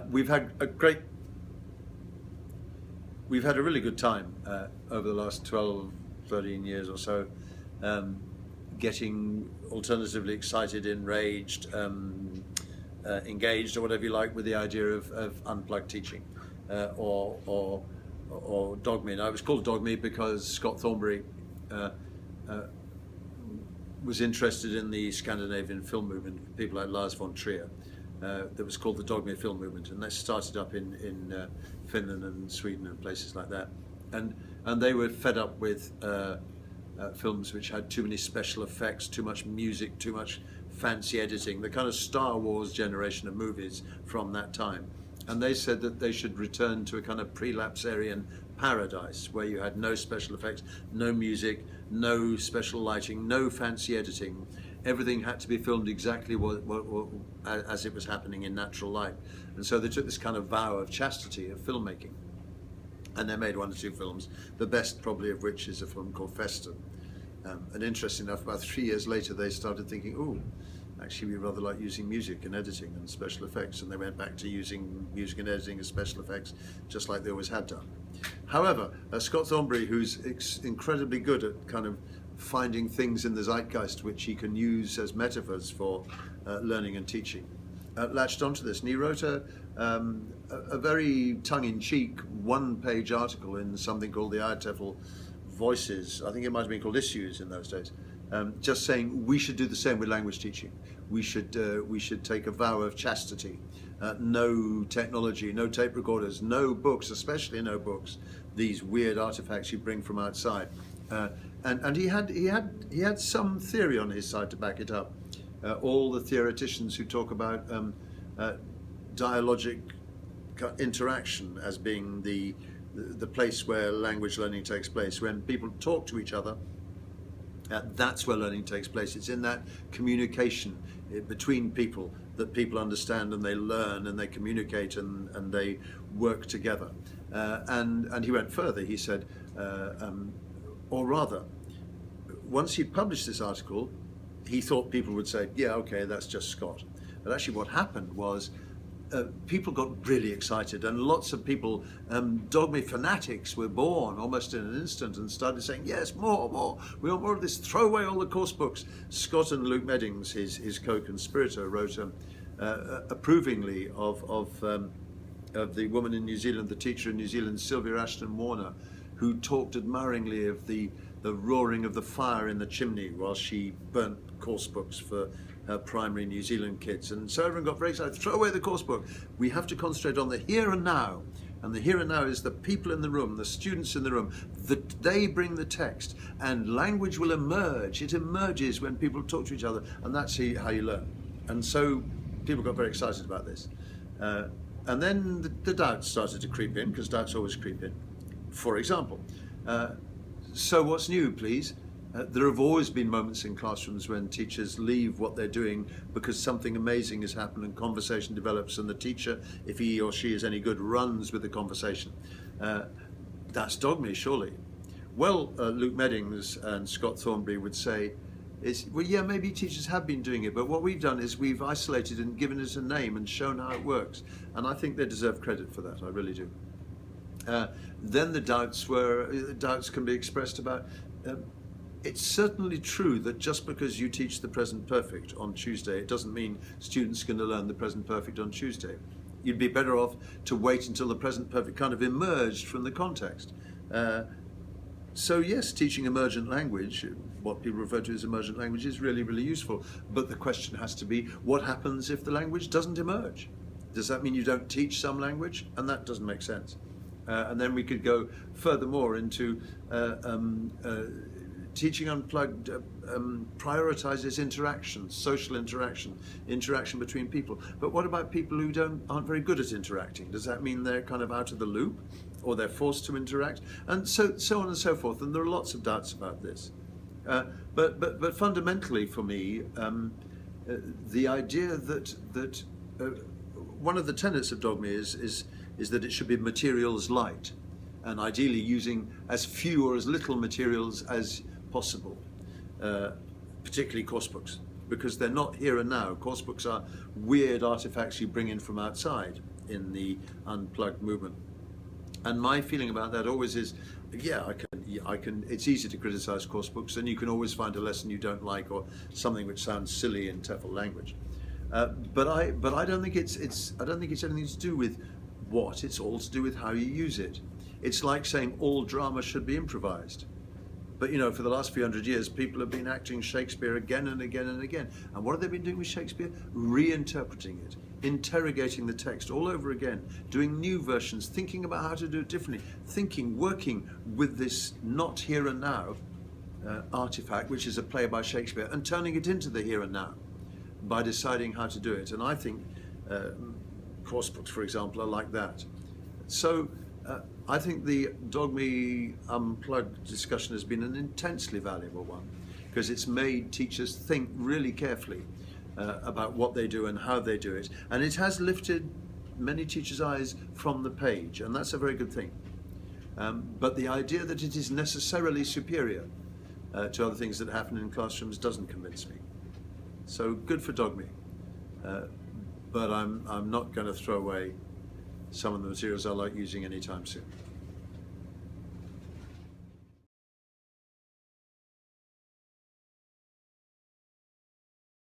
we've had a really good time over the last 12, 13 years or so, getting alternatively excited, enraged, engaged, or whatever you like, with the idea of unplugged teaching, or Dogme. Now, it was called Dogme because Scott Thornbury was interested in the Scandinavian film movement, people like Lars von Trier, that was called the Dogme film movement, and that started up in Finland and Sweden and places like that, and they were fed up with films which had too many special effects, too much music, too much fancy editing, the kind of Star Wars generation of movies from that time. And they said that they should return to a kind of prelapsarian paradise where you had no special effects, no music, no special lighting, no fancy editing. Everything had to be filmed exactly as it was happening in natural light. And so they took this kind of vow of chastity of filmmaking. And they made 1 or 2 films, the best probably of which is a film called Festa. And interesting enough, about 3 years later, they started thinking, oh, actually we rather like using music and editing and special effects, and they went back to using music and editing and special effects, just like they always had done. However, Scott Thornbury, who's incredibly good at kind of finding things in the zeitgeist which he can use as metaphors for learning and teaching, latched onto this, and he wrote a very tongue-in-cheek 1-page article in something called the IATEFL Voices, I think it might have been called Issues in those days, just saying we should do the same with language teaching. We should take a vow of chastity. No technology, no tape recorders, no books, especially no books. These weird artifacts you bring from outside. And he had some theory on his side to back it up. All the theoreticians who talk about dialogic interaction as being the place where language learning takes place. When people talk to each other, that's where learning takes place. It's in that communication between people that people understand and they learn and they communicate and they work together. And he went further. He said, or rather, once he published this article, he thought people would say, yeah, okay, that's just Scott. But actually what happened was people got really excited, and lots of people, Dogme fanatics, were born almost in an instant and started saying, yes, more, we want more of this, throw away all the course books. Scott and Luke Meddings, his co-conspirator, wrote approvingly of the woman in New Zealand, the teacher in New Zealand, Sylvia Ashton Warner, who talked admiringly of the roaring of the fire in the chimney while she burnt course books for her primary New Zealand kids. And so everyone got very excited, throw away the course book. We have to concentrate on the here and now. And the here and now is the people in the room, the students in the room, that they bring the text, and language will emerge. It emerges when people talk to each other, and that's how you learn. And so people got very excited about this. And then the doubts started to creep in, because doubts always creep in. For example, so what's new, please? There have always been moments in classrooms when teachers leave what they're doing because something amazing has happened and conversation develops, and the teacher, if he or she is any good, runs with the conversation. That's Dogme, surely. Well, Luke Meddings and Scott Thornbury would say, well, yeah, maybe teachers have been doing it, but what we've done is we've isolated and given it a name and shown how it works. And I think they deserve credit for that, I really do. Then the doubts can be expressed about, it's certainly true that just because you teach the present perfect on Tuesday, it doesn't mean students are going to learn the present perfect on Tuesday. You'd be better off to wait until the present perfect kind of emerged from the context. So yes, teaching emergent language, what people refer to as emergent language, is really, really useful. But the question has to be, what happens if the language doesn't emerge? Does that mean you don't teach some language? And that doesn't make sense. And then we could go furthermore into teaching unplugged prioritizes interaction, social interaction between people. But what about people who aren't very good at interacting? Does that mean they're kind of out of the loop, or they're forced to interact? And so on and so forth. And there are lots of doubts about this. But fundamentally for me, the idea that one of the tenets of Dogme is that it should be materials light, and ideally using as few or as little materials as possible, particularly course books. because they're not here and now. Course books are weird artifacts you bring in from outside in the unplugged movement. And my feeling about that always is, yeah, I can. It's easy to criticize course books, and you can always find a lesson you don't like or something which sounds silly in TEFL language. But I don't think I don't think it's anything to do with what. It's all to do with how you use it. It's like saying all drama should be improvised. But for the last few hundred years, people have been acting Shakespeare again and again and again. And what have they been doing with Shakespeare? Reinterpreting it, interrogating the text all over again, doing new versions, thinking about how to do it differently, working with this not here and now artifact, which is a play by Shakespeare, and turning it into the here and now by deciding how to do it. And I think course books, for example, are like that. So I think the Dogme Unplugged discussion has been an intensely valuable one, because it's made teachers think really carefully about what they do and how they do it. And it has lifted many teachers' eyes from the page, and that's a very good thing. But the idea that it is necessarily superior to other things that happen in classrooms doesn't convince me. So good for Dogme, but I'm not going to throw away some of the materials I like using anytime soon.